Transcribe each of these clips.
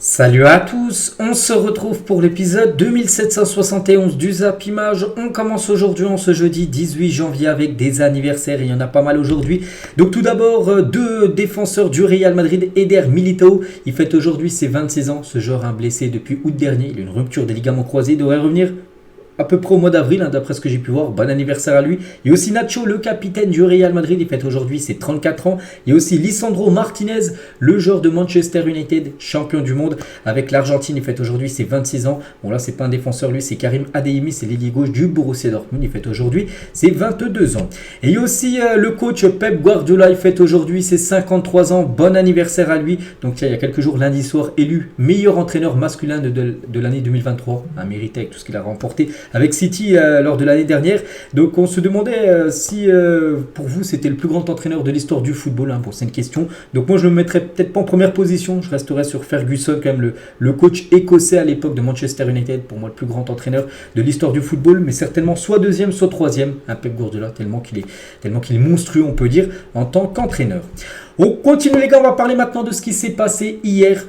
Salut à tous, on se retrouve pour l'épisode 2771 du Zap Image. On commence aujourd'hui en ce jeudi 18 janvier avec des anniversaires, il y en a pas mal aujourd'hui. Donc tout d'abord, deux défenseurs du Real Madrid, Eder Militão, il fête aujourd'hui ses 26 ans. Ce joueur blessé depuis août dernier, il a une rupture des ligaments croisés, il devrait revenir à peu près au mois d'avril, d'après ce que j'ai pu voir. Bon anniversaire à lui. Il y a aussi Nacho, le capitaine du Real Madrid, il fête aujourd'hui ses 34 ans. Il y a aussi Lisandro Martinez, le joueur de Manchester United, champion du monde avec l'Argentine, il fête aujourd'hui ses 26 ans. Bon là c'est pas un défenseur lui, c'est Karim Adeyemi, c'est l'ailier gauche du Borussia Dortmund, il fête aujourd'hui ses 22 ans. Et il y a aussi le coach Pep Guardiola, il fête aujourd'hui ses 53 ans. Bon anniversaire à lui. Donc tiens, il y a quelques jours, lundi soir, élu meilleur entraîneur masculin de l'année 2023, un mérité avec tout ce qu'il a remporté avec City lors de l'année dernière. Donc on se demandait si pour vous c'était le plus grand entraîneur de l'histoire du football. Bon, c'est une question. Donc moi je me mettrais peut-être pas en première position. Je resterais sur Ferguson, quand même le coach écossais à l'époque de Manchester United. Pour moi le plus grand entraîneur de l'histoire du football. Mais certainement soit deuxième, soit troisième. Un Pep Guardiola, tellement qu'il est monstrueux, on peut dire, en tant qu'entraîneur. On continue les gars, on va parler maintenant de ce qui s'est passé hier.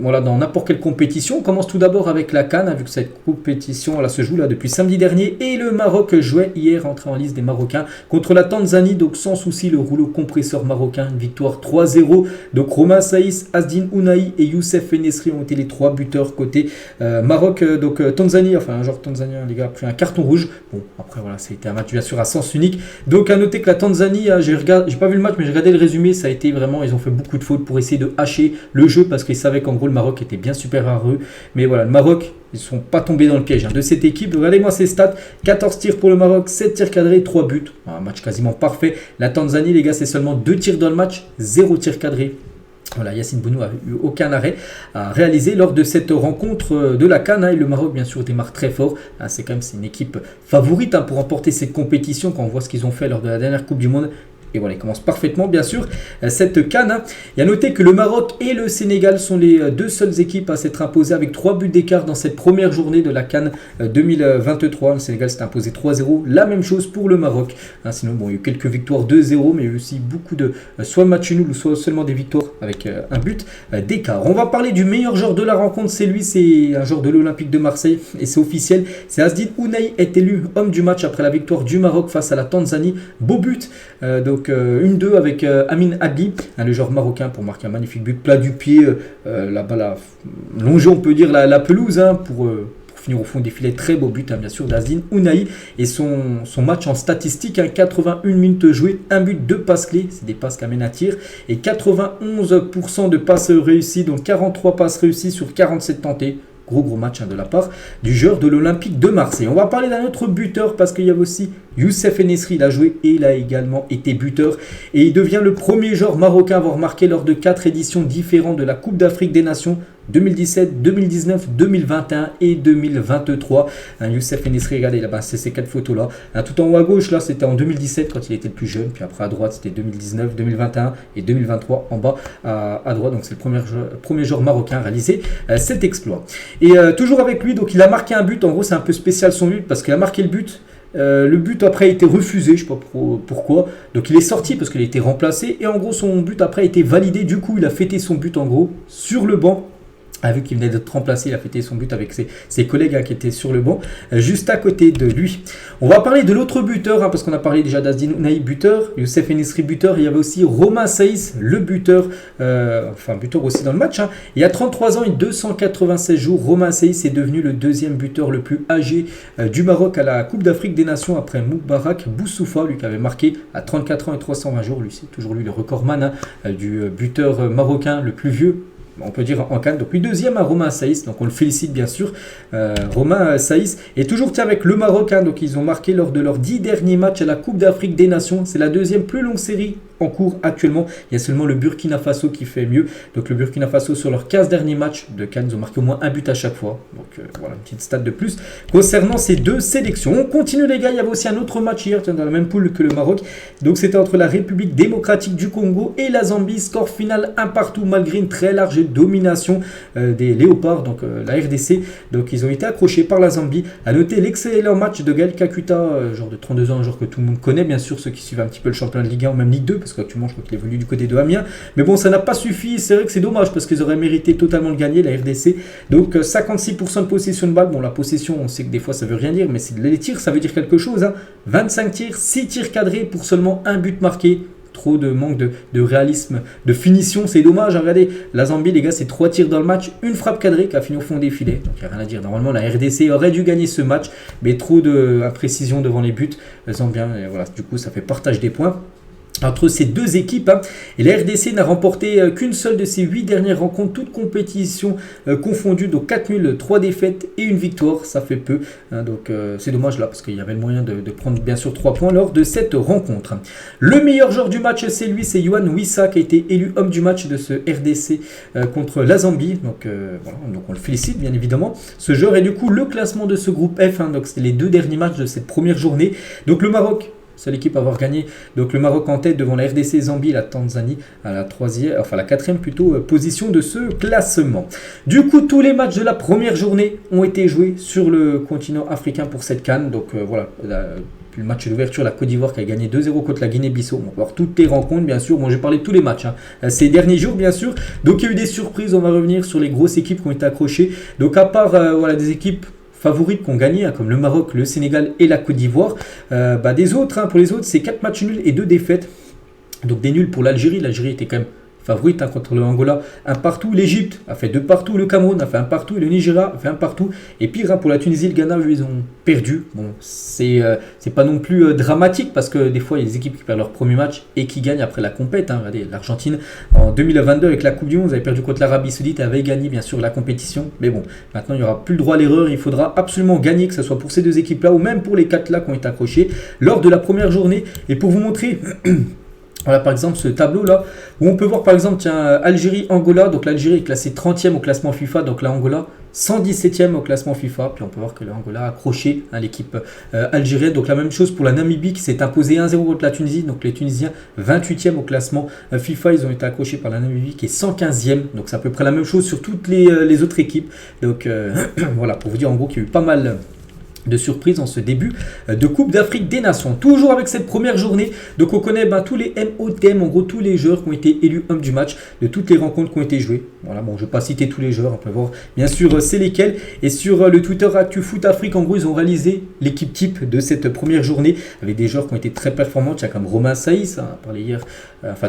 Voilà, dans n'importe quelle compétition. On commence tout d'abord avec la CAN, vu que cette compétition se joue là depuis samedi dernier. Et le Maroc jouait hier, entré en liste des Marocains contre la Tanzanie. Donc sans souci, le rouleau compresseur marocain, une victoire 3-0. Donc Romain Saïs, Asdine Ounahi et Youssef Enesri ont été les trois buteurs côté Maroc. Donc Tanzanie, enfin un joueur tanzanien, les gars, a pris un carton rouge. Bon, après voilà, c'était un match bien sûr à sens unique. Donc à noter que la Tanzanie, j'ai pas vu le match, mais j'ai regardé le résumé. Ça a été vraiment, ils ont fait beaucoup de fautes pour essayer de hacher le jeu parce qu'ils savaient qu'en gros le Maroc était bien supérieur à eux. Mais voilà, le Maroc, ils ne sont pas tombés dans le piège de cette équipe. Regardez-moi ces stats. 14 tirs pour le Maroc, 7 tirs cadrés, 3 buts. Un match quasiment parfait. La Tanzanie, les gars, c'est seulement 2 tirs dans le match, 0 tir cadré. Voilà, Yacine Bounou n'a eu aucun arrêt à réaliser lors de cette rencontre de la CAN. Et le Maroc, bien sûr, démarre très fort. C'est une équipe favorite pour remporter cette compétition quand on voit ce qu'ils ont fait lors de la dernière Coupe du Monde. Et voilà, il commence parfaitement, bien sûr, cette CAN. Il y a noté que le Maroc et le Sénégal sont les deux seules équipes à s'être imposées avec 3 buts d'écart dans cette première journée de la CAN 2023. Le Sénégal s'est imposé 3-0. La même chose pour le Maroc. Sinon, bon, il y a eu quelques victoires 2-0, mais il y a eu aussi beaucoup de soit match nul ou soit seulement des victoires avec un but d'écart. On va parler du meilleur joueur de la rencontre. C'est lui, c'est un joueur de l'Olympique de Marseille. Et c'est officiel. C'est Asdine Ounahi est élu homme du match après la victoire du Maroc face à la Tanzanie. Beau but. Donc 1-2 avec Amin Adli, le joueur marocain, pour marquer un magnifique but plat du pied, la balle a longé, on peut dire, la pelouse pour finir au fond des filets. Très beau but bien sûr d'Asdine Ounahi et son match en statistique, 81 minutes jouées, 1 but, 2 passes clés, c'est des passes qui amènent à tir, et 91% de passes réussies, donc 43 passes réussies sur 47 tentées. Gros match de la part du joueur de l'Olympique de Marseille. On va parler d'un autre buteur parce qu'il y avait aussi Youssef Enesri. Il a joué et il a également été buteur. Et il devient le premier joueur marocain à avoir marqué lors de 4 éditions différentes de la Coupe d'Afrique des Nations. 2017, 2019, 2021 et 2023. Youssef Enesri, regardez là-bas, c'est ces 4 photos-là. Tout en haut à gauche, là, c'était en 2017 quand il était le plus jeune. Puis après à droite, c'était 2019, 2021 et 2023 en bas à droite. Donc c'est le premier joueur marocain à réaliser cet exploit. Et toujours avec lui, donc il a marqué un but. En gros, c'est un peu spécial son but parce qu'il a marqué le but. Le but après a été refusé, je ne sais pas pourquoi. Donc il est sorti parce qu'il a été remplacé. Et en gros, son but après a été validé. Du coup, il a fêté son but en gros sur le banc. Vu qu'il venait d'être remplacé, il a fêté son but avec ses collègues qui étaient sur le banc, juste à côté de lui. On va parler de l'autre buteur, parce qu'on a parlé déjà d'Asdine Ounahi, buteur, Youssef Enesri, buteur. Il y avait aussi Romain Saïs, le buteur, buteur aussi dans le match. Il y a 33 ans et 296 jours, Romain Saïs est devenu le deuxième buteur le plus âgé du Maroc à la Coupe d'Afrique des Nations après Moubarak Boussoufa, lui qui avait marqué à 34 ans et 320 jours. Lui, c'est toujours lui le recordman du buteur marocain le plus vieux, on peut dire en CAN. Donc lui deuxième à Romain Saïs, donc on le félicite bien sûr. Romain Saïs est toujours avec le Maroc, donc ils ont marqué lors de leurs 10 derniers matchs à la Coupe d'Afrique des Nations. C'est la deuxième plus longue série en cours actuellement. Il y a seulement le Burkina Faso qui fait mieux. Donc le Burkina Faso sur leurs 15 derniers matchs de CAN, ils ont marqué au moins un but à chaque fois. Donc voilà, une petite stat de plus concernant ces deux sélections. On continue les gars, il y avait aussi un autre match hier dans la même poule que le Maroc. Donc c'était entre la République démocratique du Congo et la Zambie. Score final 1-1 malgré une très large domination des Léopards, donc la RDC. Donc ils ont été accrochés par la Zambie. À noter l'excellent match de Gaël Kakuta, genre de 32 ans, un joueur que tout le monde connaît bien sûr, ceux qui suivent un petit peu le championnat de Ligue 1 ou même Ligue 2, parce qu'actuellement je crois qu'il évolue du côté de Amiens. Mais bon, ça n'a pas suffi, c'est vrai que c'est dommage parce qu'ils auraient mérité totalement de gagner, la RDC. Donc 56% de possession de balle. Bon, la possession, on sait que des fois ça veut rien dire, mais les tirs, ça veut dire quelque chose. 25 tirs, 6 tirs cadrés pour seulement un but marqué. Trop de manque de réalisme, de finition, c'est dommage. Regardez, la Zambie, les gars, c'est 3 tirs dans le match, une frappe cadrée qui a fini au fond des filets. Donc il n'y a rien à dire. Normalement, la RDC aurait dû gagner ce match, mais trop d'imprécision devant les buts. Zambiens, voilà, du coup, ça fait partage des points entre ces deux équipes. Et la RDC n'a remporté qu'une seule de ses 8 dernières rencontres, toutes compétitions confondues, donc 4 nuls, 3 défaites et une victoire, ça fait peu. Donc c'est dommage là, parce qu'il y avait le moyen de prendre bien sûr 3 points lors de cette rencontre. Le meilleur joueur du match, c'est Yohan Wissa, qui a été élu homme du match de ce RDC contre la Zambie. Donc voilà, donc on le félicite bien évidemment. Ce joueur est du coup le classement de ce groupe F, donc c'était les 2 derniers matchs de cette première journée. Donc le Maroc, seule équipe à avoir gagné. Donc le Maroc en tête devant la RDC, Zambie, la Tanzanie à la quatrième plutôt position de ce classement. Du coup, tous les matchs de la première journée ont été joués sur le continent africain pour cette CAN. Donc voilà, le match d'ouverture, la Côte d'Ivoire qui a gagné 2-0 contre la Guinée-Bissau. On va voir toutes les rencontres, bien sûr. Bon, j'ai parlé de tous les matchs ces derniers jours, bien sûr. Donc il y a eu des surprises. On va revenir sur les grosses équipes qui ont été accrochées. Donc à part voilà, des équipes favorites qui ont gagné, comme le Maroc, le Sénégal et la Côte d'Ivoire. Des autres, pour les autres, c'est 4 matchs nuls et 2 défaites. Donc des nuls pour l'Algérie. L'Algérie était quand même favorite contre le Angola, un partout. L'Égypte a fait 2 partout. Le Cameroun a fait 1 partout. Et le Nigeria a fait 1 partout. Et pire, pour la Tunisie, le Ghana, ils ont perdu. Bon, c'est pas non plus dramatique parce que des fois, il y a des équipes qui perdent leur premier match et qui gagnent après la compète. Regardez, l'Argentine, en 2022, avec la Coupe du Monde, vous avez perdu contre l'Arabie Saoudite et avait gagné, bien sûr, la compétition. Mais bon, maintenant, il n'y aura plus le droit à l'erreur. Il faudra absolument gagner, que ce soit pour ces 2 équipes-là ou même pour les 4 là qui ont été accrochés lors de la première journée. Et pour vous montrer... Voilà par exemple ce tableau là où on peut voir par exemple Algérie-Angola. Donc l'Algérie est classée 30e au classement FIFA, donc l'Angola 117e au classement FIFA. Puis on peut voir que l'Angola a accroché l'équipe algérienne. Donc la même chose pour la Namibie qui s'est imposée 1-0 contre la Tunisie. Donc les Tunisiens 28e au classement FIFA. Ils ont été accrochés par la Namibie qui est 115e. Donc c'est à peu près la même chose sur toutes les autres équipes. Donc voilà pour vous dire en gros qu'il y a eu pas mal de surprise en ce début de Coupe d'Afrique des Nations. Toujours avec cette première journée, donc on connaît tous les MOTM, en gros tous les joueurs qui ont été élus hommes du match, de toutes les rencontres qui ont été jouées. Voilà, bon, je ne vais pas citer tous les joueurs, on peut voir bien sûr c'est lesquels. Et sur le Twitter Actu Foot Afrique, en gros, ils ont réalisé l'équipe type de cette première journée avec des joueurs qui ont été très performants. Il y a comme Romain Saïs, on a parlé hier,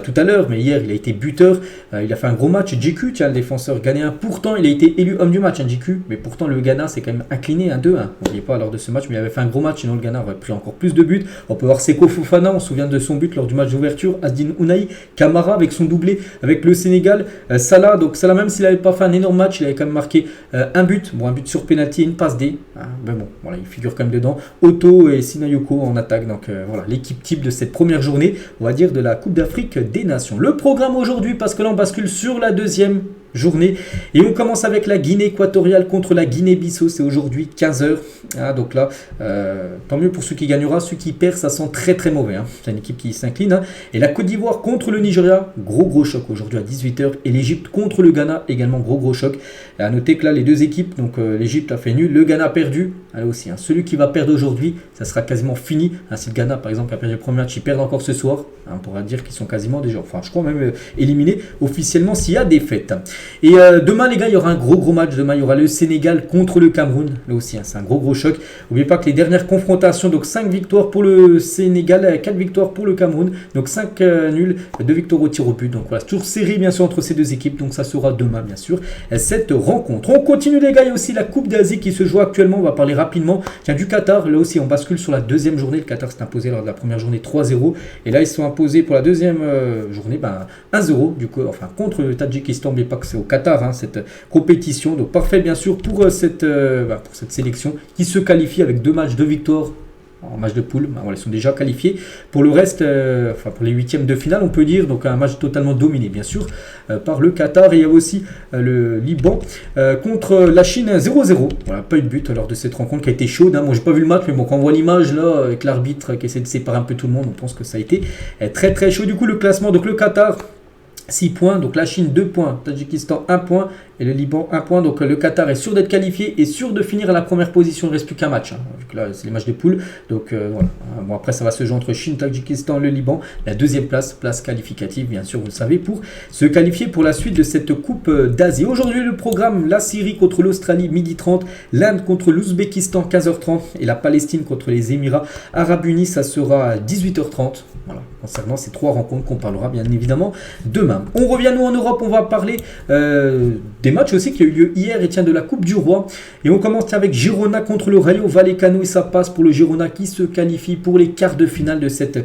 tout à l'heure, mais hier il a été buteur, il a fait un gros match. JQ, le défenseur ghanéen, pourtant il a été élu homme du match, JQ, mais pourtant le Ghana s'est quand même incliné 1-2. N'oubliez pas lors de ce match, mais il avait fait un gros match, sinon le Ghana aurait pris encore plus de buts. On peut voir Seko Fofana, on se souvient de son but lors du match d'ouverture, Asdin Ounahi, Camara avec son doublé avec le Sénégal, Salah, donc Salah même s'il n'avait pas fait un énorme match, il avait quand même marqué un but sur penalty et une passe D, mais bon, voilà, il figure quand même dedans. Otto et Sinayoko en attaque, donc voilà, l'équipe type de cette première journée, on va dire de la Coupe d'Afrique des Nations. Le programme aujourd'hui, parce que là on bascule sur la deuxième journée et on commence avec la Guinée équatoriale contre la Guinée-Bissau. C'est aujourd'hui 15h. Donc là, tant mieux pour ceux qui gagnera. Ceux qui perdent, ça sent très très mauvais. C'est une équipe qui s'incline. Et la Côte d'Ivoire contre le Nigeria, gros choc aujourd'hui à 18h. Et l'Égypte contre le Ghana, également gros choc. Et à noter que là, les deux équipes, donc l'Égypte a fait nul, le Ghana a perdu. Là aussi, celui qui va perdre aujourd'hui, ça sera quasiment fini. Si le Ghana, par exemple, a perdu le premier match, ils perdent encore ce soir. On pourra dire qu'ils sont quasiment déjà, enfin je crois même éliminés officiellement s'il y a défaite. Et demain les gars, il y aura un gros match. Demain il y aura le Sénégal contre le Cameroun. Là aussi c'est un gros choc. N'oubliez pas que les dernières confrontations, donc 5 victoires pour le Sénégal, 4 victoires pour le Cameroun, donc 5 nuls, 2 victoires au tir au but. Donc voilà, c'est toujours serré bien sûr entre ces deux équipes. Donc ça sera demain bien sûr cette rencontre. On continue les gars, il y a aussi la Coupe d'Asie qui se joue actuellement. On va parler rapidement du Qatar. Là aussi on bascule sur la deuxième journée. Le Qatar s'est imposé lors de la première journée 3-0 et là ils sont imposés pour la deuxième journée 1-0 du coup, contre le Tadjikistan. Mais pas que c'est au Qatar cette compétition, donc parfait bien sûr pour cette sélection qui se qualifie avec 2 matchs de victoire en match de poule. Ils sont déjà qualifiés pour le reste, pour les huitièmes de finale on peut dire, donc un match totalement dominé bien sûr par le Qatar. Et il y a aussi le Liban contre la Chine 0-0, voilà, pas eu de but lors de cette rencontre qui a été chaude. Moi j'ai pas vu le match, mais bon, quand on voit l'image là avec l'arbitre qui essaie de séparer un peu tout le monde, on pense que ça a été très très chaud. Du coup le classement, donc le Qatar 6 points, donc la Chine 2 points, Tadjikistan 1 point et le Liban 1 point. Donc le Qatar est sûr d'être qualifié et sûr de finir à la première position. Il ne reste plus qu'un match. Là, c'est les matchs des poules. Donc voilà. Bon, après, ça va se jouer entre Chine, Tadjikistan, le Liban. La deuxième place qualificative, bien sûr, vous le savez, pour se qualifier pour la suite de cette Coupe d'Asie. Aujourd'hui, le programme, la Syrie contre l'Australie, midi 30, l'Inde contre l'Ouzbékistan, 15h30, et la Palestine contre les Émirats Arabes Unis, ça sera à 18h30. Voilà, concernant ces 3 rencontres qu'on parlera bien évidemment demain. On revient nous en Europe, on va parler des matchs aussi qui ont eu lieu hier et tiens de la Coupe du Roi. Et on commence avec Girona contre le Rayo Vallecano et ça passe pour le Girona qui se qualifie pour les quarts de finale de cette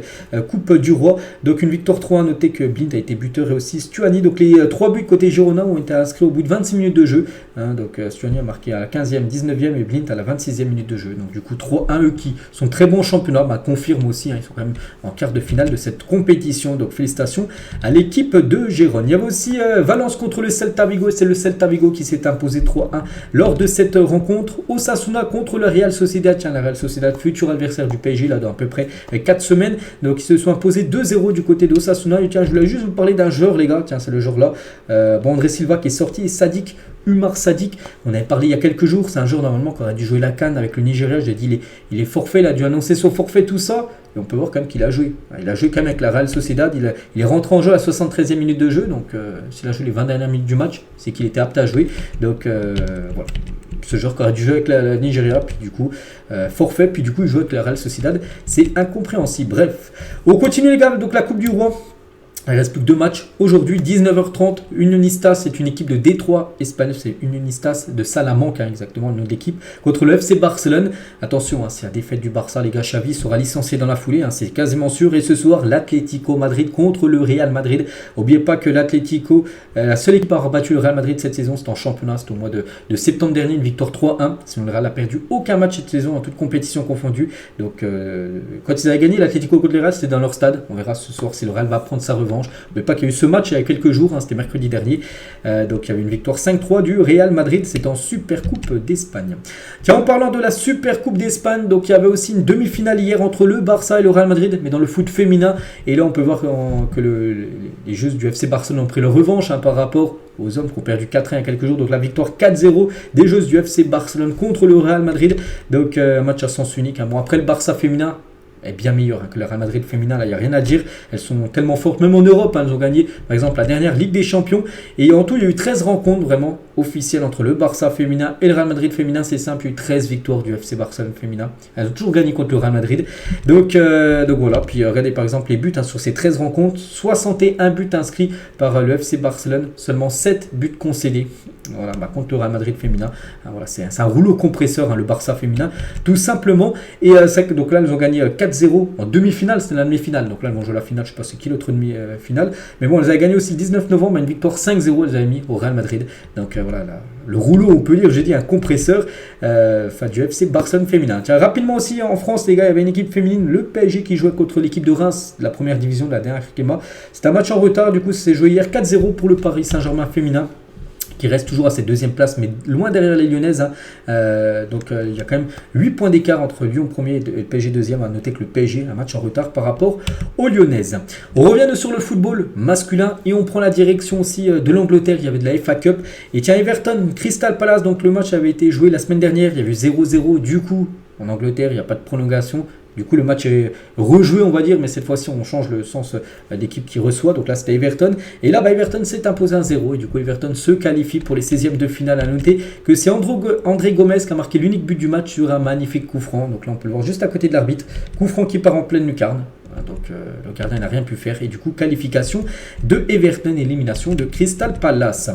Coupe du Roi. Donc une victoire 3-1, notez que Blind a été buteur et aussi Stuani. Donc les 3 buts côté Girona ont été inscrits au bout de 26 minutes de jeu. Donc Stuani a marqué à la 15e, 19e et Blind à la 26e minute de jeu. Donc du coup 3-1, eux qui sont très bons championnat, confirment aussi, ils sont quand même en quart de finale de cette compétition. Donc félicitations à l'équipe de Gérone. Il y avait aussi Valence contre le Celta Vigo. C'est le Celta Vigo qui s'est imposé 3-1 lors de cette rencontre. Osasuna contre le Real Sociedad. Tiens, la Real Sociedad, futur adversaire du PSG là dans à peu près 4 semaines. Donc ils se sont imposés 2-0 du côté d'Osasuna. Et tiens, je voulais juste vous parler d'un joueur les gars. Tiens, c'est le joueur là. André Silva qui est sorti et Sadik. Umar Sadik, on avait parlé il y a quelques jours, c'est un joueur normalement qui aurait dû jouer la CAN avec le Nigeria, je l'ai dit il est forfait, il a dû annoncer son forfait, tout ça, et on peut voir quand même qu'il a joué. Il a joué quand même avec la Real Sociedad, il est rentré en jeu à la 73e minute de jeu, donc s'il a joué les 20 dernières minutes du match, c'est qu'il était apte à jouer, donc voilà. Ce joueur qui aurait dû jouer avec la Nigeria, puis du coup, forfait, puis du coup il joue avec la Real Sociedad, c'est incompréhensible. Bref, on continue les gars, donc la Coupe du Roi. Il reste plus que 2 matchs. Aujourd'hui, 19h30, Unionistas, c'est une équipe de Détroit espagnol, c'est Unionistas de Salamanque, exactement le nom de l'équipe, contre le FC Barcelone. Attention, c'est la défaite du Barça, les gars, Xavi sera licencié dans la foulée, c'est quasiment sûr. Et ce soir, l'Atlético Madrid contre le Real Madrid. N'oubliez pas que l'Atlético, la seule équipe à avoir battu le Real Madrid cette saison, c'est en championnat, c'est au mois de septembre dernier, une victoire 3-1. Sinon, le Real n'a perdu aucun match cette saison, en toute compétition confondue. Donc, quand ils avaient gagné l'Atlético contre le Real, c'était dans leur stade. On verra ce soir si le Real va prendre sa revanche. Mais pas qu'il y a eu ce match il y a quelques jours, c'était mercredi dernier. Donc il y avait une victoire 5-3 du Real Madrid, c'est en Super Coupe d'Espagne. Tiens, en parlant de la Super Coupe d'Espagne, donc il y avait aussi une demi-finale hier entre le Barça et le Real Madrid, mais dans le foot féminin. Et là on peut voir que les joueuses du FC Barcelone ont pris leur revanche par rapport aux hommes qui ont perdu 4-1 il y a quelques jours. Donc la victoire 4-0 des joueuses du FC Barcelone contre le Real Madrid. Donc un match à sens unique. Bon, après le Barça féminin est bien meilleure que le Real Madrid féminin, là il n'y a rien à dire, elles sont tellement fortes, même en Europe, elles ont gagné par exemple la dernière Ligue des Champions, et en tout il y a eu 13 rencontres vraiment officielles entre le Barça féminin et le Real Madrid féminin, c'est simple, il y a eu 13 victoires du FC Barcelone féminin, elles ont toujours gagné contre le Real Madrid, donc voilà, puis regardez par exemple les buts, sur ces 13 rencontres, 61 buts inscrits par le FC Barcelone, seulement 7 buts concédés, voilà, contre le Real Madrid féminin, voilà, c'est un rouleau compresseur, le Barça féminin, tout simplement, et donc là elles ont gagné 4-0 en demi-finale, c'était la demi-finale, donc là elles vont jouer la finale, je ne sais pas c'est qui l'autre demi-finale, mais bon, elles avaient gagné aussi le 19 novembre, une victoire 5-0, elles avaient mis au Real Madrid, donc voilà, le rouleau, on peut dire, j'ai dit un compresseur, du FC Barcelone féminin. Tiens, rapidement aussi en France, les gars, il y avait une équipe féminine, le PSG qui jouait contre l'équipe de Reims, de la première division de la dernière Climat, c'était un match en retard, du coup c'est joué hier 4-0 pour le Paris Saint-Germain féminin, qui reste toujours à cette deuxième place, mais loin derrière les Lyonnaises. Donc il y a quand même 8 points d'écart entre Lyon premier et le PSG deuxième. À noter que le PSG a un match en retard par rapport aux Lyonnaises. On revient sur le football masculin et on prend la direction aussi de l'Angleterre. Il y avait de la FA Cup. Et tiens, Everton, Crystal Palace, donc le match avait été joué la semaine dernière. Il y avait 0-0. Du coup, en Angleterre, il n'y a pas de prolongation. Du coup, le match est rejoué, on va dire, mais cette fois-ci, on change le sens d'équipe qui reçoit. Donc là, c'était Everton. Et là, Everton s'est imposé 1-0. Et du coup, Everton se qualifie pour les 16e de finale. À noter que c'est André Gomez qui a marqué l'unique but du match sur un magnifique coup franc. Donc là, on peut le voir juste à côté de l'arbitre. Coup franc qui part en pleine lucarne. Donc le gardien n'a rien pu faire et du coup qualification de Everton, élimination de Crystal Palace.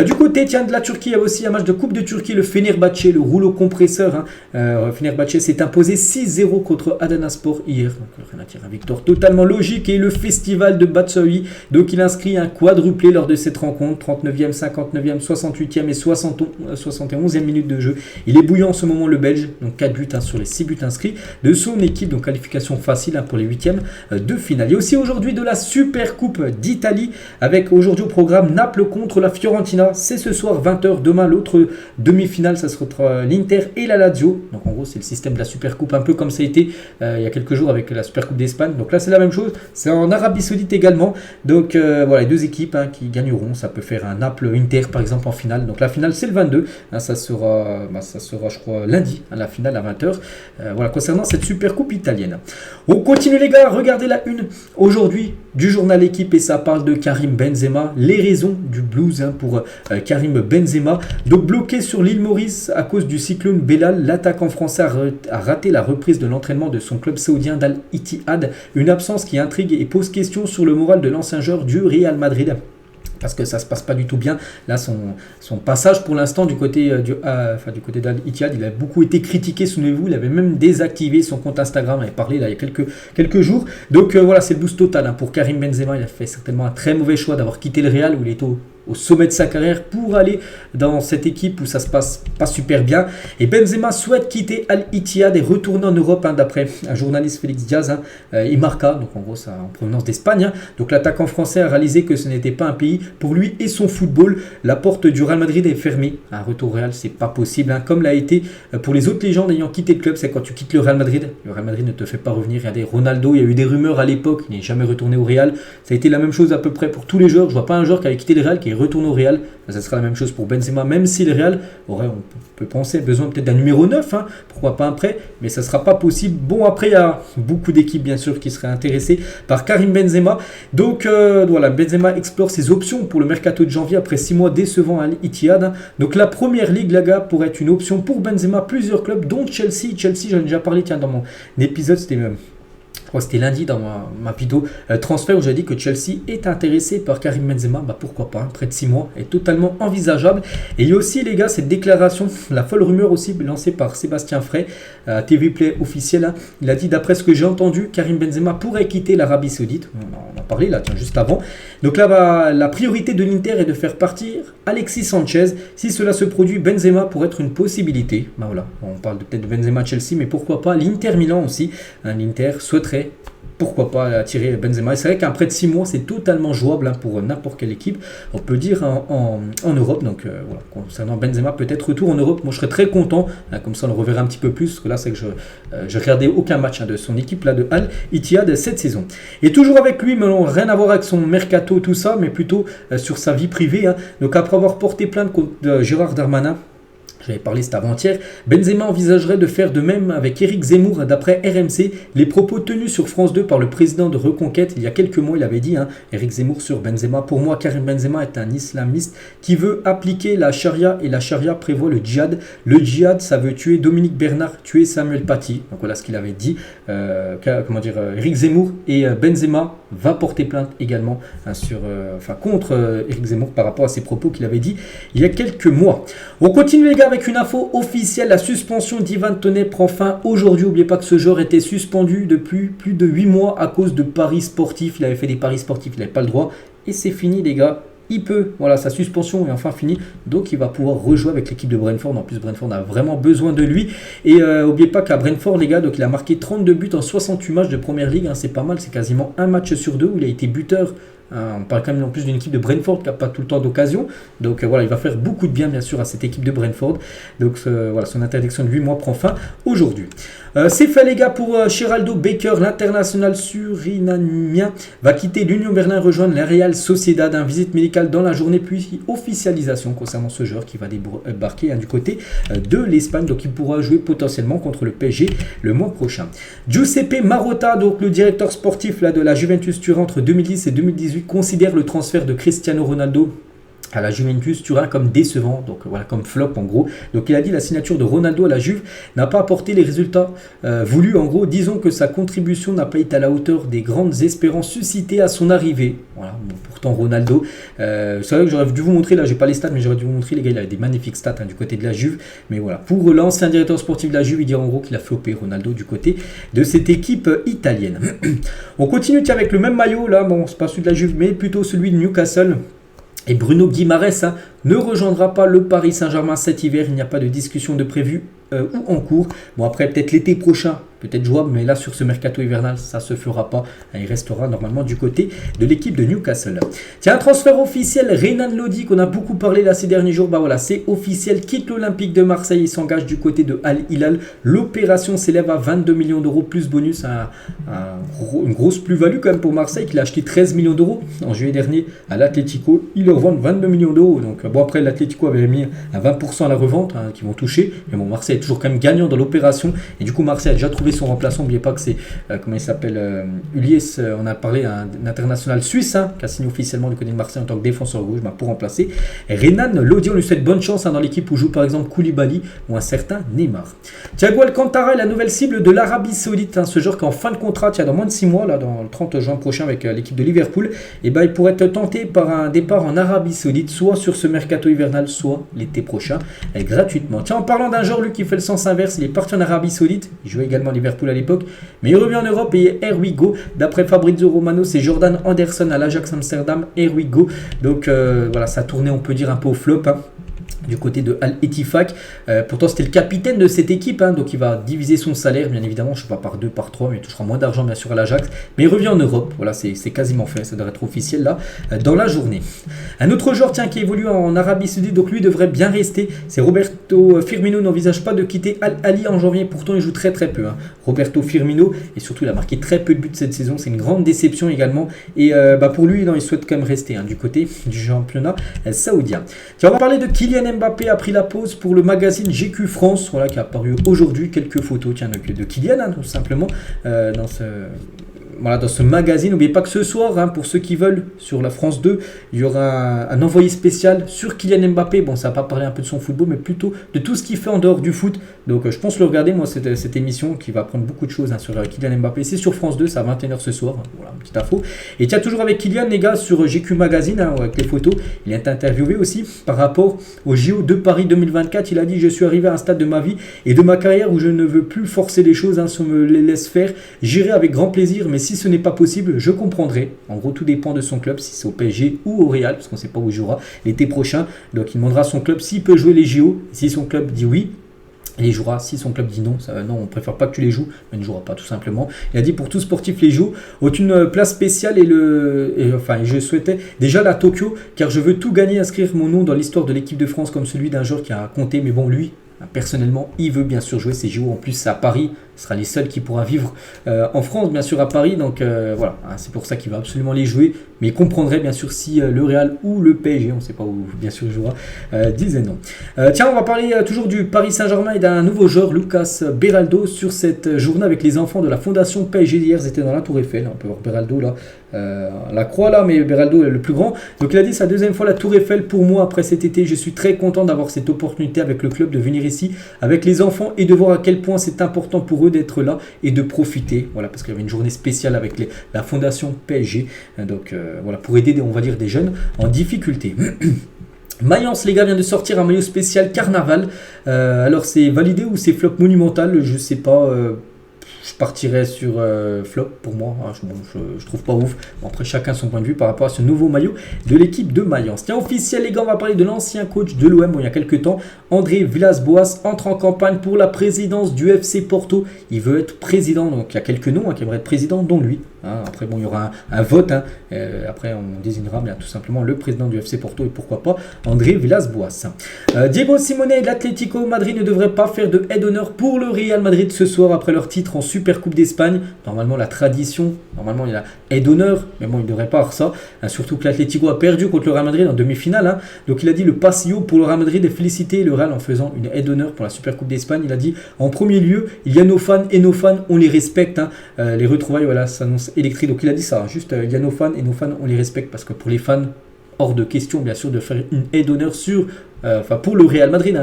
Du côté de la Turquie, il y a aussi un match de Coupe de Turquie, le Fenerbahçe, le rouleau compresseur. Fenerbahçe s'est imposé 6-0 contre Adanaspor hier. Donc rien à dire, une victoire totalement logique et le festival de Batshuayi. Donc il inscrit un quadruplé lors de cette rencontre, 39e, 59e, 68e et 71e minute de jeu. Il est bouillant en ce moment le Belge, donc 4 buts sur les 6 buts inscrits de son équipe, donc qualification facile pour les 8e. de finale. Il y a aussi aujourd'hui de la Super Coupe d'Italie avec aujourd'hui au programme Naples contre la Fiorentina. C'est ce soir 20h. Demain l'autre demi-finale, ça sera l'Inter et la Lazio. Donc en gros c'est le système de la Super Coupe un peu comme ça a été il y a quelques jours avec la Super Coupe d'Espagne. Donc là c'est la même chose. C'est en Arabie Saoudite également. Donc voilà, les deux équipes qui gagneront. Ça peut faire un Naples-Inter par exemple en finale. Donc la finale c'est le 22. Ça sera je crois lundi, la finale à 20h. Voilà concernant cette Super Coupe italienne. On continue les gars, regardez la une aujourd'hui du journal Équipe et ça parle de Karim Benzema. Les raisons du blues pour Karim Benzema. Donc bloqué sur l'île Maurice à cause du cyclone Belal, l'attaquant français a raté la reprise de l'entraînement de son club saoudien d'Al-Ittihad. Une absence qui intrigue et pose question sur le moral de l'ancien joueur du Real Madrid. Parce que ça se passe pas du tout bien. Là, son passage pour l'instant du côté d'Al-Ittihad, il a beaucoup été critiqué, souvenez-vous. Il avait même désactivé son compte Instagram. Il avait parlé là, il y a quelques jours. Donc voilà, c'est le boost total pour Karim Benzema. Il a fait certainement un très mauvais choix d'avoir quitté le Real où il est au sommet de sa carrière pour aller dans cette équipe où ça se passe pas super bien. Et Benzema souhaite quitter Al-Ittihad et retourner en Europe d'après un journaliste Félix Diaz et Marca, donc en gros ça en provenance d'Espagne. Donc l'attaquant français a réalisé que ce n'était pas un pays pour lui et son football. La porte du Real Madrid est fermée. Un retour au Real c'est pas possible comme l'a été pour les autres légendes ayant quitté le club. C'est quand tu quittes le Real Madrid ne te fait pas revenir. Regardez Ronaldo, il y a eu des rumeurs à l'époque, il n'est jamais retourné au Real. Ça a été la même chose à peu près pour tous les joueurs. Je vois pas un joueur qui avait quitté le Real qui retourne au Real, ça sera la même chose pour Benzema, même si le Real aurait, on peut penser, besoin peut-être d'un numéro 9, pourquoi pas un prêt, mais ça ne sera pas possible. Bon, après, il y a beaucoup d'équipes, bien sûr, qui seraient intéressées par Karim Benzema. Donc, voilà, Benzema explore ses options pour le mercato de janvier après 6 mois décevants à l'Ittihad. Donc, la première ligue, la gars, pourrait être une option pour Benzema. Plusieurs clubs, dont Chelsea. Chelsea, j'en ai déjà parlé, tiens, dans mon épisode, c'était lundi dans ma vidéo transfert où j'ai dit que Chelsea est intéressé par Karim Benzema. Pourquoi pas, près de 6 mois est totalement envisageable. Et il y a aussi les gars cette déclaration, la folle rumeur aussi lancée par Sébastien Frey à TV Play officiel. Il a dit d'après ce que j'ai entendu, Karim Benzema pourrait quitter l'Arabie Saoudite. On en a parlé là juste avant. Donc là la priorité de l'Inter est de faire partir Alexis Sanchez. Si cela se produit, Benzema pourrait être une possibilité. Voilà, on parle peut-être de Benzema Chelsea, mais pourquoi pas l'Inter Milan aussi. L'Inter souhaiterait pourquoi pas attirer Benzema. Et c'est vrai qu'un prêt de 6 mois, c'est totalement jouable pour n'importe quelle équipe. On peut dire en Europe. Donc voilà, concernant Benzema, peut-être retour en Europe. Moi, je serais très content. Comme ça, on le reverra un petit peu plus. Parce que là, c'est que je regardais aucun match de son équipe là, de Al-Ittihad cette saison. Et toujours avec lui, mais non, rien à voir avec son mercato, tout ça, mais plutôt sur sa vie privée. Donc après avoir porté plainte contre Gérard Darmanin, j'avais parlé cet avant-hier, Benzema envisagerait de faire de même avec Éric Zemmour. D'après RMC, les propos tenus sur France 2 par le président de Reconquête il y a quelques mois, il avait dit, Éric Zemmour sur Benzema: pour moi, Karim Benzema est un islamiste qui veut appliquer la charia et la charia prévoit le djihad. Le djihad, ça veut tuer Dominique Bernard, tuer Samuel Paty. Donc voilà ce qu'il avait dit. Éric Zemmour, et Benzema va porter plainte également contre Éric Zemmour par rapport à ses propos qu'il avait dit il y a quelques mois. On continue les gars avec une info officielle. La suspension d'Ivan Toney prend fin aujourd'hui. N'oubliez pas que ce joueur était suspendu depuis plus de 8 mois à cause de paris sportifs. Il avait fait des paris sportifs, il n'avait pas le droit. Et c'est fini les gars. Sa suspension est enfin finie, donc il va pouvoir rejouer avec l'équipe de Brentford. En plus, Brentford a vraiment besoin de lui. Et n'oubliez pas qu'à Brentford, les gars, donc il a marqué 32 buts en 68 matchs de première ligue. C'est pas mal, c'est quasiment un match sur 2 où il a été buteur. On parle quand même en plus d'une équipe de Brentford qui n'a pas tout le temps d'occasion. Donc voilà, il va faire beaucoup de bien bien sûr à cette équipe de Brentford. Donc son interdiction de 8 mois prend fin aujourd'hui. C'est fait les gars pour Geraldo Becker, l'international surinamien va quitter l'Union Berlin et rejoindre la Real Sociedad. Visite médicale dans la journée puis officialisation concernant ce joueur qui va débarquer du côté de l'Espagne. Donc il pourra jouer potentiellement contre le PSG le mois prochain. Giuseppe Marotta, donc le directeur sportif de la Juventus Turin entre 2010 et 2018, considère le transfert de Cristiano Ronaldo à la Juventus Turin comme décevant, donc voilà, comme flop en gros. Donc il a dit la signature de Ronaldo à la Juve n'a pas apporté les résultats voulus. En gros, disons que sa contribution n'a pas été à la hauteur des grandes espérances suscitées à son arrivée. Voilà, pourtant Ronaldo, c'est vrai que j'aurais dû vous montrer, là j'ai pas les stats, mais j'aurais dû vous montrer les gars, il avait des magnifiques stats du côté de la Juve. Mais voilà, pour l'ancien directeur sportif de la Juve, il dit en gros qu'il a floppé Ronaldo du côté de cette équipe italienne. On continue avec le même maillot là, bon c'est pas celui de la Juve, mais plutôt celui de Newcastle. Et Bruno Guimaraes ne rejoindra pas le Paris Saint-Germain cet hiver. Il n'y a pas de discussion de prévu ou en cours. Bon, après, peut-être l'été prochain, peut-être jouable, mais là sur ce mercato hivernal, ça se fera pas. Il restera normalement du côté de l'équipe de Newcastle. Tiens, un transfert officiel, Renan Lodi, qu'on a beaucoup parlé là ces derniers jours, bah voilà, c'est officiel, quitte l'Olympique de Marseille et s'engage du côté de Al Hilal. L'opération s'élève à 22 millions d'euros plus bonus, une grosse plus-value quand même pour Marseille, qui l'a acheté 13 millions d'euros en juillet dernier à l'Atlético. Ils leur vendent 22 millions d'euros. Donc bon, après l'Atlético avait mis à 20% à la revente, qui vont toucher, mais bon, Marseille est toujours quand même gagnant dans l'opération, et du coup Marseille a déjà trouvé son remplaçant. N'oubliez pas que c'est comment il s'appelle, Ulies, on a parlé, un international suisse, qui a signé officiellement du côté de Marseille en tant que défenseur gauche, pour remplacer Renan Lodi. On lui souhaite bonne chance dans l'équipe où joue par exemple Koulibaly ou un certain Neymar. Thiago Alcantara est la nouvelle cible de l'Arabie Saoudite, ce joueur qui est en fin de contrat dans moins de 6 mois, là, dans le 30 juin prochain avec l'équipe de Liverpool. Et il pourrait être tenté par un départ en Arabie Saoudite, soit sur ce mercato hivernal, soit l'été prochain, gratuitement. Tiens, en parlant d'un joueur, lui, qui fait le sens inverse, il est parti en Arabie Saoudite, il jouait également à Liverpool à l'époque, mais il revient en Europe et here we go. D'après Fabrizio Romano, c'est Jordan Anderson à l'Ajax Amsterdam, here we go. Donc voilà, ça tournait, on peut dire, un peu au flop, du côté de Al Ettifaq. Pourtant c'était le capitaine de cette équipe, donc il va diviser son salaire, bien évidemment, je ne sais pas par 2, par 3, mais il touchera moins d'argent bien sûr à l'Ajax, mais il revient en Europe. Voilà, c'est quasiment fait, ça devrait être officiel là dans la journée. Un autre joueur qui évolue en Arabie Saoudite, donc lui devrait bien rester, c'est Roberto Firmino. N'envisage pas de quitter Al Ahly en janvier, pourtant il joue très peu, Roberto Firmino, et surtout il a marqué très peu de buts cette saison, c'est une grande déception également, et pour lui il souhaite quand même rester du côté du championnat saoudien. Tiens, on va parler de Kylian Mbappé. A pris la pause pour le magazine GQ France, voilà, qui a apparu aujourd'hui, quelques photos de Kylian, tout simplement, dans ce magazine. N'oubliez pas que ce soir, pour ceux qui veulent, sur la France 2, il y aura un envoyé spécial sur Kylian Mbappé. Bon, ça va pas parler un peu de son football, mais plutôt de tout ce qu'il fait en dehors du foot. Donc je pense le regarder, moi, cette émission qui va apprendre beaucoup de choses sur Kylian Mbappé. C'est sur France 2, c'est à 21h ce soir. Voilà, petite info. Et tiens, toujours avec Kylian, les gars, sur GQ Magazine, avec les photos, il est interviewé aussi par rapport au JO de Paris 2024. Il a dit: je suis arrivé à un stade de ma vie et de ma carrière où je ne veux plus forcer les choses, si on me les laisse faire, j'irai avec grand plaisir, mais si ce n'est pas possible, je comprendrai. En gros, tout dépend de son club, si c'est au PSG ou au Real, parce qu'on ne sait pas où il jouera l'été prochain. Donc il demandera à son club s'il peut jouer les JO. Si son club dit oui, il les jouera. Si son club dit non, non, on préfère pas que tu les joues, mais il ne jouera pas tout simplement. Il a dit: pour tout sportif, les JO ont une place spéciale et je souhaitais déjà la Tokyo, car je veux tout gagner, inscrire mon nom dans l'histoire de l'équipe de France comme celui d'un joueur qui a compté. Mais bon, lui, personnellement, il veut bien sûr jouer ces JO. En plus, c'est à Paris. Ce sera les seuls qui pourra vivre en France, bien sûr, à Paris. Donc voilà, c'est pour ça qu'il va absolument les jouer. Mais il comprendrait bien sûr si le Real ou le PSG, on ne sait pas où bien sûr il jouera, disait non. Tiens, on va parler toujours du Paris Saint-Germain et d'un nouveau joueur, Lucas Beraldo, sur cette journée avec les enfants de la fondation PSG. Hier, ils étaient dans la Tour Eiffel. On peut voir Beraldo là, la croix là, mais Beraldo est le plus grand. Donc il a dit: sa deuxième fois la Tour Eiffel pour moi après cet été. Je suis très content d'avoir cette opportunité avec le club de venir ici avec les enfants et de voir à quel point c'est important pour eux d'être là et de profiter. Voilà, parce qu'il y avait une journée spéciale avec la fondation PSG. Donc voilà, pour aider, on va dire, des jeunes en difficulté. Mayence, les gars, vient de sortir un maillot spécial Carnaval. Alors c'est validé ou c'est flop monumental, je sais pas. Je partirais sur flop pour moi, je trouve pas ouf. Bon, après chacun son point de vue par rapport à ce nouveau maillot de l'équipe de Mayence. Tiens, officiel les gars, on va parler de l'ancien coach de l'OM il y a quelques temps. André Villas-Boas entre en campagne pour la présidence du FC Porto. Il veut être président, donc il y a quelques noms qui aimeraient être président, dont lui. Après bon, il y aura un vote, après on désignera bien tout simplement le président du FC Porto et pourquoi pas André Villas-Boas. Diego Simeone et l'Atlético Madrid ne devraient pas faire de aide d'honneur pour le Real Madrid ce soir après leur titre en Super Coupe d'Espagne. Normalement la tradition, normalement il y a aide d'honneur, mais bon il ne devrait pas avoir ça, surtout que l'Atlético a perdu contre le Real Madrid en demi-finale, donc il a dit: le pasillo pour le Real Madrid est félicité le Real en faisant une aide d'honneur pour la Super Coupe d'Espagne. Il a dit: en premier lieu il y a nos fans et nos fans on les respecte, les retrouvailles voilà s'annoncent électriques. Donc il a dit ça, juste il y a nos fans et nos fans on les respecte, parce que pour les fans, hors de question bien sûr de faire une aide d'honneur sur pour le Real Madrid,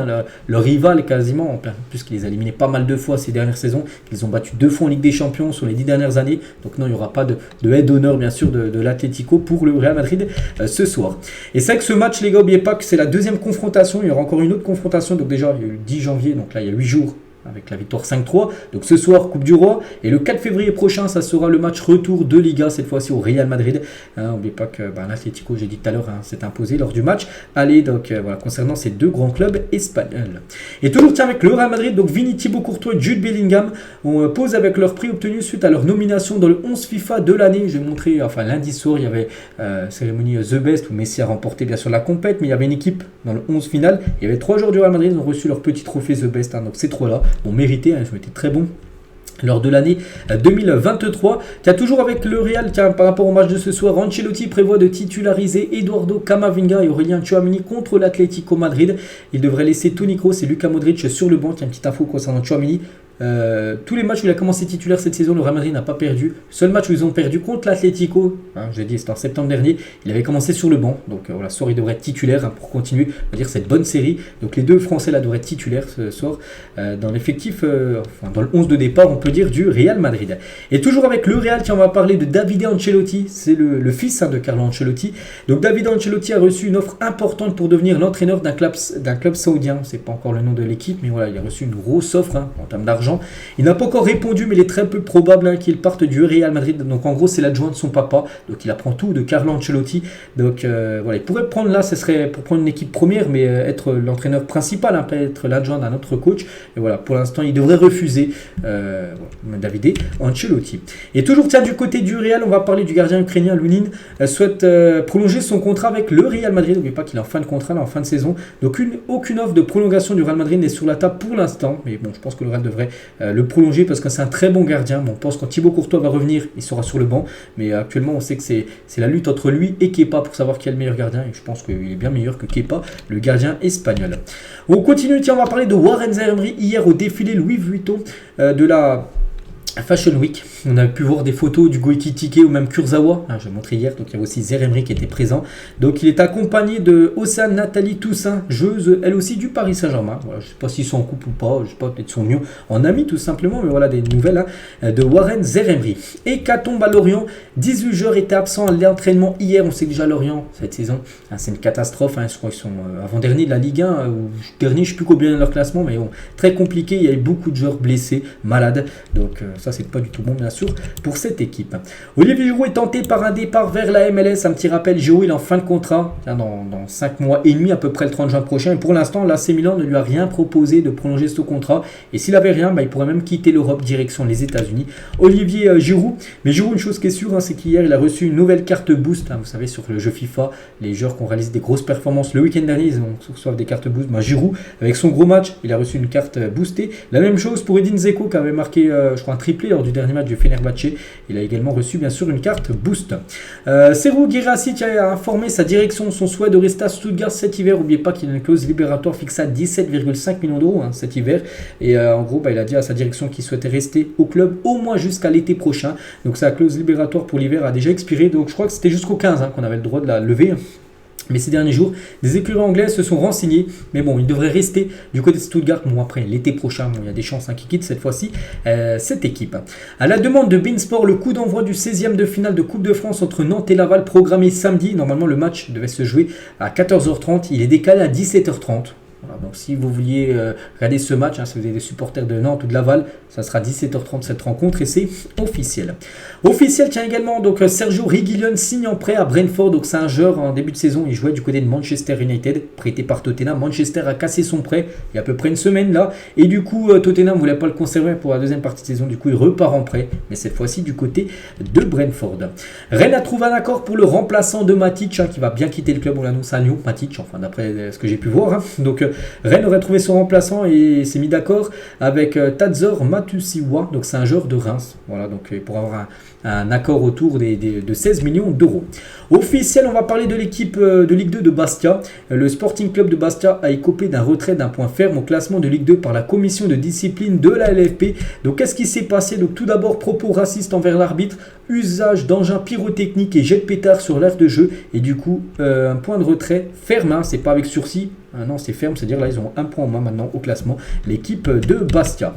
leur rival quasiment, puisqu'ils les a éliminés pas mal de fois ces dernières saisons, qu'ils ont battu 2 fois en Ligue des Champions sur les 10 dernières années. Donc non, il n'y aura pas de aide d'honneur bien sûr de l'Atlético pour le Real Madrid ce soir. Et c'est vrai que ce match, les gars, n'oubliez pas que c'est la deuxième confrontation. Il y aura encore une autre confrontation, donc déjà il y a eu le 10 janvier, donc là il y a 8 jours. avec la victoire 5-3. Donc ce soir, Coupe du Roi. Et le 4 février prochain, ça sera le match retour de Liga, cette fois-ci au Real Madrid. N'oubliez pas que l'Atlético, j'ai dit tout à l'heure, s'est imposé lors du match. Allez, donc voilà, concernant ces deux grands clubs espagnols. Et toujours tiens avec le Real Madrid, donc Vini, Thibaut Courtois et Jude Bellingham on pose avec leur prix obtenu suite à leur nomination dans le 11 FIFA de l'année. J'ai montré, enfin lundi soir, il y avait cérémonie The Best où Messi a remporté bien sûr la compète, mais il y avait une équipe dans le 11 final. Il y avait 3 joueurs du Real Madrid, ils ont reçu leur petit trophée The Best. Donc ces 3-là ont mérité, ils ont été très bons lors de l'année 2023. Tiens, toujours avec le Real, tiens, par rapport au match de ce soir, Ancelotti prévoit de titulariser Eduardo Camavinga et Aurélien Tchouaméni contre l'Atlético Madrid. Il devrait laisser Toni Kroos et Luka Modric sur le banc. Tiens, une petite info concernant Tchouaméni. Tous les matchs où il a commencé titulaire cette saison, le Real Madrid n'a pas perdu. Seul match où ils ont perdu contre l'Atlético, je l'ai dit, c'était en septembre dernier, il avait commencé sur le banc. Donc voilà, ce soir il devrait être titulaire pour continuer, on va dire, cette bonne série. Donc les deux Français là devraient être titulaires ce soir dans l'effectif, dans le 11 de départ, on peut dire, du Real Madrid. Et toujours avec le Real, tiens, on va parler de Davide Ancelotti, c'est le fils de Carlo Ancelotti. Donc Davide Ancelotti a reçu une offre importante pour devenir l'entraîneur d'un club saoudien. C'est pas encore le nom de l'équipe, mais voilà, il a reçu une grosse offre en termes d'argent. Il n'a pas encore répondu, mais il est très peu probable qu'il parte du Real Madrid. Donc en gros, c'est l'adjoint de son papa. Donc il apprend tout de Carlo Ancelotti. Donc voilà, il pourrait prendre là, ce serait pour prendre une équipe première, mais être l'entraîneur principal, pas être l'adjoint d'un autre coach. Et voilà, pour l'instant, il devrait refuser Davide Ancelotti. Et toujours tiens, du côté du Real, on va parler du gardien ukrainien Lunin. Souhaite prolonger son contrat avec le Real Madrid. N'oubliez pas qu'il est en fin de contrat, là, en fin de saison. Donc aucune offre de prolongation du Real Madrid n'est sur la table pour l'instant. Mais bon, je pense que le Real devrait le prolonger parce que c'est un très bon gardien. Bon, on pense quand Thibaut Courtois va revenir, il sera sur le banc. Mais actuellement, on sait que c'est la lutte entre lui et Kepa pour savoir qui est le meilleur gardien. Et je pense qu'il est bien meilleur que Kepa, le gardien espagnol. On continue, tiens, on va parler de Warren Zaïre-Emery hier au défilé Louis Vuitton de la Fashion Week. On a pu voir des photos du Goïki Tike ou même Kurzawa. J'ai montré hier, donc il y avait aussi Zaïre-Emery qui était présent. Donc il est accompagné de Océane Nathalie Toussaint, joueuse elle aussi du Paris Saint-Germain. Voilà, je ne sais pas s'ils sont en couple ou pas, je ne sais pas, peut-être sont mieux en amis tout simplement, mais voilà des nouvelles de Warren Zaïre-Emery. Et qu'atombe à Lorient, 18 joueurs étaient absents à l'entraînement hier. On sait que déjà Lorient, cette saison, c'est une catastrophe. Je crois qu'ils sont avant-dernier de la Ligue 1, ou dernier, je ne sais plus combien dans leur classement, mais bon, très compliqué. Il y a eu beaucoup de joueurs blessés, malades. Donc ça, c'est pas du tout bon, bien sûr, pour cette équipe. Olivier Giroud est tenté par un départ vers la MLS. Un petit rappel, Giroud il est en fin de contrat dans 5 mois et demi, à peu près le 30 juin prochain. Et pour l'instant, l'AC Milan ne lui a rien proposé de prolonger ce contrat. Et s'il avait rien, il pourrait même quitter l'Europe direction les États-Unis. Olivier Giroud. Mais Giroud, une chose qui est sûre, c'est qu'hier, il a reçu une nouvelle carte boost. Vous savez, sur le jeu FIFA, les joueurs qui ont réalisé des grosses performances le week-end dernier, ils reçoivent des cartes boost. Giroud, avec son gros match, il a reçu une carte boostée. La même chose pour Edin Dzeko qui avait marqué, je crois, un triplé lors du dernier match du Fenerbahçe. Il a également reçu bien sûr une carte boost. Serhou Guirassy a informé sa direction son souhait de rester à Stuttgart cet hiver. N'oubliez pas qu'il a une clause libératoire fixée à 17,5 millions d'euros cet hiver. Et en gros, il a dit à sa direction qu'il souhaitait rester au club au moins jusqu'à l'été prochain. Donc sa clause libératoire pour l'hiver a déjà expiré. Donc je crois que c'était jusqu'au 15 qu'on avait le droit de la lever. Mais ces derniers jours, des écuries anglaises se sont renseignés. Mais bon, il devrait rester du côté de Stuttgart. Bon, après, l'été prochain, il y a des chances qu'il quitte cette fois-ci cette équipe. À la demande de beIN Sport, le coup d'envoi du 16e de finale de Coupe de France entre Nantes et Laval, programmé samedi. Normalement, le match devait se jouer à 14h30. Il est décalé à 17h30. Voilà, donc si vous vouliez regarder ce match, si vous avez des supporters de Nantes ou de Laval, ça sera 17h30 cette rencontre et c'est officiel. Officiel, tiens également, donc Sergio Reguilón signe en prêt à Brentford. Donc c'est un joueur en début de saison, il jouait du côté de Manchester United, prêté par Tottenham. Manchester a cassé son prêt il y a à peu près une semaine là, et du coup Tottenham ne voulait pas le conserver pour la deuxième partie de saison. Du coup il repart en prêt, mais cette fois-ci du côté de Brentford. Rennes a trouvé un accord pour le remplaçant de Matic, qui va bien quitter le club. On l'annonce à Lyon, Matic, enfin d'après ce que j'ai pu voir. Donc Rennes aurait trouvé son remplaçant et s'est mis d'accord avec Tadzor Matusiwa. Donc c'est un joueur de Reims. Voilà, donc pour avoir un accord autour de 16 millions d'euros. Officiel, on va parler de l'équipe de Ligue 2 de Bastia. Le Sporting Club de Bastia a écopé d'un retrait d'un point ferme au classement de Ligue 2 par la commission de discipline de la LFP. Donc qu'est-ce qui s'est passé? Donc tout d'abord, propos racistes envers l'arbitre, usage d'engins pyrotechniques et jet de pétard sur l'aire de jeu. Et du coup, un point de retrait ferme, c'est pas avec sursis. Non, c'est ferme, c'est-à-dire là, ils ont un point en main maintenant au classement, l'équipe de Bastia.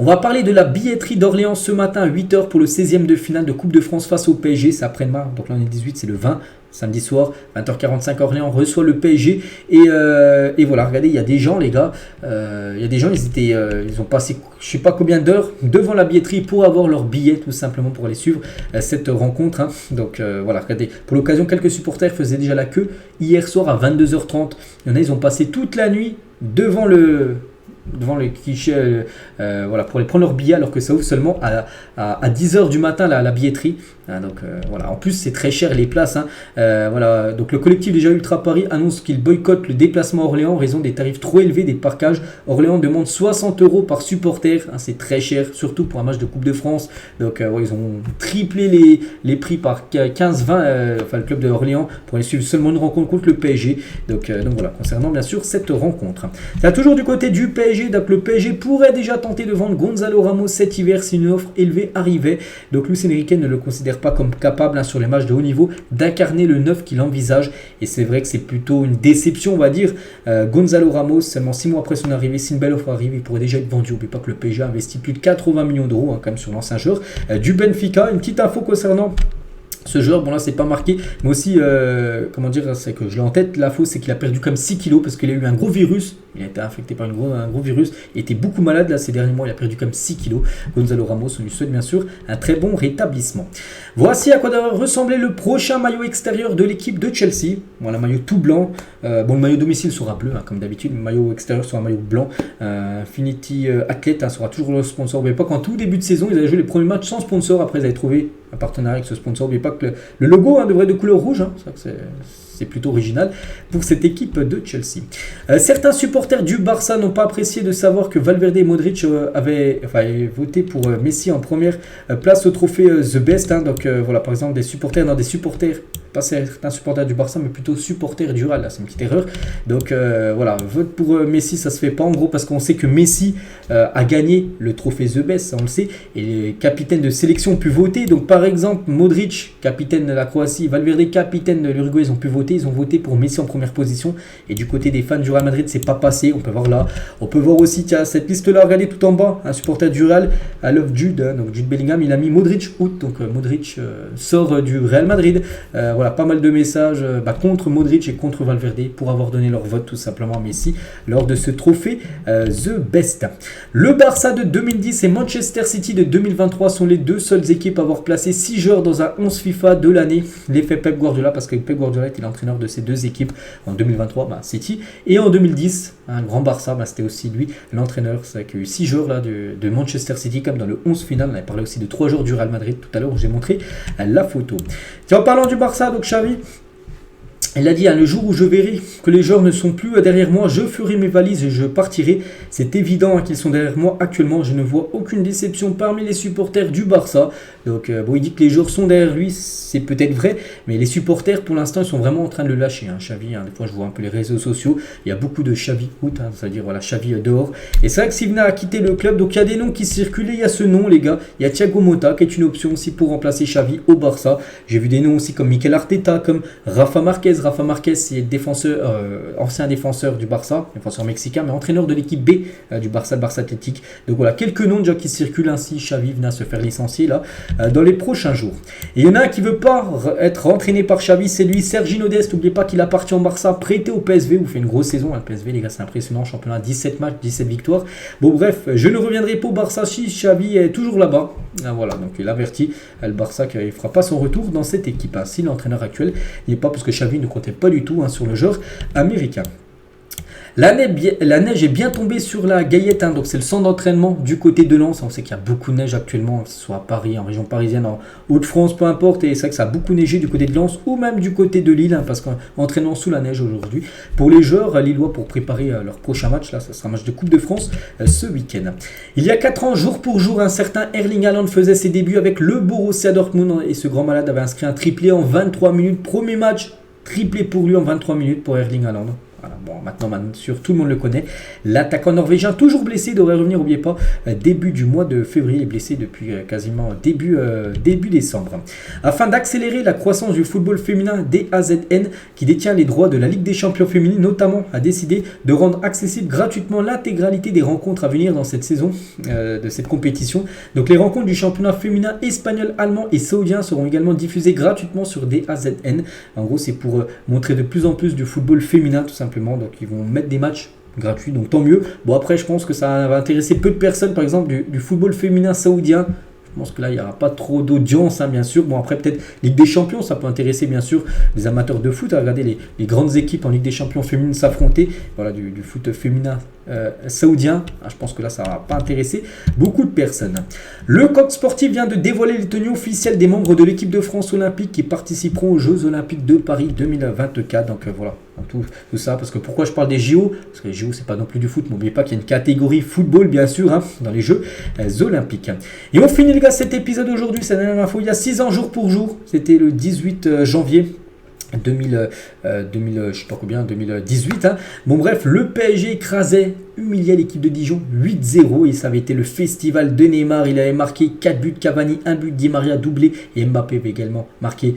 On va parler de la billetterie d'Orléans ce matin à 8h pour le 16e de finale de Coupe de France face au PSG. C'est après-demain, donc l'année 18, c'est le 20 Samedi soir, 20h45, Orléans reçoit le PSG. Et voilà, regardez, il y a des gens, les gars. Il y a des gens, ils ont passé je ne sais pas combien d'heures devant la billetterie pour avoir leur billet, tout simplement, pour aller suivre cette rencontre. Hein. Donc voilà, regardez. Pour l'occasion, quelques supporters faisaient déjà la queue. Hier soir, à 22h30, il y en a, ils ont passé toute la nuit devant le guichet voilà, pour aller prendre leur billet, alors que ça ouvre seulement à 10h du matin la billetterie. Hein, donc voilà, en plus c'est très cher les places. Hein. Voilà, donc le collectif déjà Ultra Paris annonce qu'il boycotte le déplacement à Orléans en raison des tarifs trop élevés des parkages. Orléans demande 60 € par supporter. Hein, c'est très cher, surtout pour un match de Coupe de France. Donc ouais, ils ont triplé les prix par 15-20, enfin le club de Orléans, pour aller suivre seulement une rencontre contre le PSG. Donc voilà, concernant bien sûr cette rencontre. C'est toujours du côté du PSG. Donc le PSG pourrait déjà tenter de vendre Gonzalo Ramos cet hiver si une offre élevée arrivait. Donc Luis Enrique ne le considère pas comme capable sur les matchs de haut niveau d'incarner le 9 qu'il envisage. Et c'est vrai que c'est plutôt une déception, on va dire. Gonzalo Ramos, seulement 6 mois après son arrivée, si une belle offre arrive, il pourrait déjà être vendu. N'oubliez pas que le PSG a investi plus de 80 millions d'euros quand même sur l'ancien joueur du Benfica. Une petite info concernant ce joueur, bon là c'est pas marqué, mais aussi, comment dire, c'est que je l'ai en tête, l'info c'est qu'il a perdu comme 6 kilos parce qu'il a eu un gros virus, il a été infecté par un gros virus, il était beaucoup malade là ces derniers mois, il a perdu comme 6 kilos. Gonzalo Ramos, on lui souhaite bien sûr un très bon rétablissement. Voici à quoi doit ressembler le prochain maillot extérieur de l'équipe de Chelsea. Bon, le maillot tout blanc, bon le maillot domicile sera bleu hein, comme d'habitude, le maillot extérieur sera un maillot blanc. Infinity Athlete hein, sera toujours le sponsor. N'oubliez pas qu'en tout début de saison, ils avaient joué les premiers matchs sans sponsor, après ils avaient trouvé un partenariat avec ce sponsor. N'oubliez pas que le logo hein, devrait être de couleur rouge, hein. C'est plutôt original pour cette équipe de Chelsea. Certains supporters du Barça n'ont pas apprécié de savoir que Valverde et Modric avaient voté pour Messi en première place au trophée The Best. Hein. Donc voilà, par exemple, des supporters, pas certains supporters du Barça, mais plutôt supporters du Real. Là, c'est une petite erreur. Donc voilà, vote pour Messi, ça se fait pas en gros parce qu'on sait que Messi a gagné le trophée The Best, ça on le sait, et les capitaines de sélection ont pu voter. Donc par exemple, Modric, capitaine de la Croatie, Valverde, capitaine de l'Uruguay, ils ont pu voter. Ils ont voté pour Messi en première position. Et du côté des fans du Real Madrid, c'est pas passé. On peut voir là. On peut voir aussi, tiens, cette liste-là, regardez tout en bas. Un supporter du Real, I love Jude. Hein, donc Jude Bellingham, il a mis Modric out. Donc Modric sort du Real Madrid. Voilà, pas mal de messages contre Modric et contre Valverde pour avoir donné leur vote tout simplement à Messi lors de ce trophée The Best. Le Barça de 2010 et Manchester City de 2023 sont les deux seules équipes à avoir placé 6 joueurs dans un 11 FIFA de l'année. L'effet Pep Guardiola, parce que Pep Guardiola était l'entraîneur de ces deux équipes en 2023, City, et en 2010, un grand Barça, c'était aussi lui l'entraîneur. C'est qu'il y a eu 6 joueurs là, de Manchester City, comme dans le 11 final. On avait parlé aussi de 3 joueurs du Real Madrid tout à l'heure, où j'ai montré la photo. Tiens, en parlant du Barça, donc Xavi, il a dit, le jour où je verrai que les joueurs ne sont plus derrière moi, je ferai mes valises et je partirai. C'est évident qu'ils sont derrière moi actuellement. Je ne vois aucune déception parmi les supporters du Barça. Donc il dit que les joueurs sont derrière lui, c'est peut-être vrai, mais les supporters pour l'instant ils sont vraiment en train de le lâcher. Hein, Xavi, des fois je vois un peu les réseaux sociaux, il y a beaucoup de Xavi out, c'est-à-dire voilà, Xavi dehors. Et c'est vrai que Sivna a quitté le club, donc il y a des noms qui circulent. Il y a ce nom les gars, il y a Thiago Motta qui est une option aussi pour remplacer Xavi au Barça. J'ai vu des noms aussi comme Mikel Arteta, comme Rafa Marquez. Rafa Marquez, c'est ancien défenseur du Barça, défenseur mexicain, mais entraîneur de l'équipe B du Barça, le Barça Athletic. Donc voilà, quelques noms déjà qui circulent ainsi. Xavi venait à se faire licencier là dans les prochains jours. Et il y en a un qui veut pas être entraîné par Xavi, c'est lui, Sergi Dest. N'oubliez pas qu'il appartient au Barça, prêté au PSV, vous fait une grosse saison. Le PSV, les gars, c'est impressionnant, championnat, 17 matchs, 17 victoires. Bon bref, je ne reviendrai pas au Barça si Xavi est toujours là-bas. Voilà, donc il avertit le Barça qu'il ne fera pas son retour dans cette équipe. Si l'entraîneur actuel n'est pas, parce que Xavi ne comptait pas du tout sur le joueur américain. La neige est bien tombée sur la Gaillette, donc c'est le centre d'entraînement du côté de Lens. On sait qu'il y a beaucoup de neige actuellement, que ce soit à Paris, en région parisienne, en Hauts-de-France, peu importe. Et c'est vrai que ça a beaucoup neigé du côté de Lens ou même du côté de Lille, parce qu'entraînement sous la neige aujourd'hui. Pour les joueurs lillois, pour préparer leur prochain match, là, ça sera un match de Coupe de France ce week-end. Il y a 4 ans, jour pour jour, un certain Erling Haaland faisait ses débuts avec le Borussia Dortmund. Et ce grand malade avait inscrit un triplé en 23 minutes. Premier match, triplé pour lui en 23 minutes pour Erling Haaland. Voilà, bon, maintenant, sûr, tout le monde le connaît. L'attaquant norvégien, toujours blessé, devrait revenir, n'oubliez pas, début du mois de février, il est blessé depuis quasiment début décembre. Afin d'accélérer la croissance du football féminin, DAZN, qui détient les droits de la Ligue des champions féminines, notamment, a décidé de rendre accessible gratuitement l'intégralité des rencontres à venir dans cette saison de cette compétition. Donc les rencontres du championnat féminin espagnol, allemand et saoudien seront également diffusées gratuitement sur DAZN. En gros, c'est pour montrer de plus en plus du football féminin, tout simplement. Donc ils vont mettre des matchs gratuits, donc tant mieux. Bon, après je pense que ça va intéresser peu de personnes, par exemple du football féminin saoudien. Je pense que là il n'y aura pas trop d'audience, bien sûr. Bon, après peut-être Ligue des Champions, ça peut intéresser bien sûr les amateurs de foot à regarder les grandes équipes en Ligue des Champions féminines s'affronter, voilà, du foot féminin saoudien. Je pense que là ça ne va pas intéresser beaucoup de personnes. Le Coq Sportif vient de dévoiler les tenues officielles des membres de l'équipe de France olympique qui participeront aux Jeux Olympiques de Paris 2024. Donc voilà, tout ça, parce que pourquoi je parle des JO, parce que les JO c'est pas non plus du foot, n'oubliez pas qu'il y a une catégorie football bien sûr dans les Jeux Olympiques. Et on finit les gars cet épisode aujourd'hui, c'est la dernière info, il y a 6 ans jour pour jour, c'était le 18 janvier 2018. Bon bref, le PSG écrasait, humiliait l'équipe de Dijon 8-0 et ça avait été le festival de Neymar. Il avait marqué 4 buts, Cavani 1 but, Di Maria doublé et Mbappé avait également marqué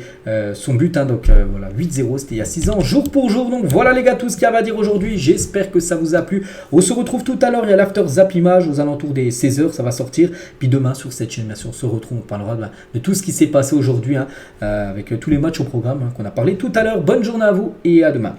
son but. Donc voilà, 8-0, c'était il y a 6 ans, jour pour jour. Donc voilà les gars, tout ce qu'il y a à dire aujourd'hui. J'espère que ça vous a plu. On se retrouve tout à l'heure, il y a l'after Zap Image aux alentours des 16h, ça va sortir. Puis demain sur cette chaîne, bien sûr, on se retrouve, on parlera de tout ce qui s'est passé aujourd'hui avec tous les matchs au programme qu'on a parlé tout à l'heure. Bonne journée à vous et à demain.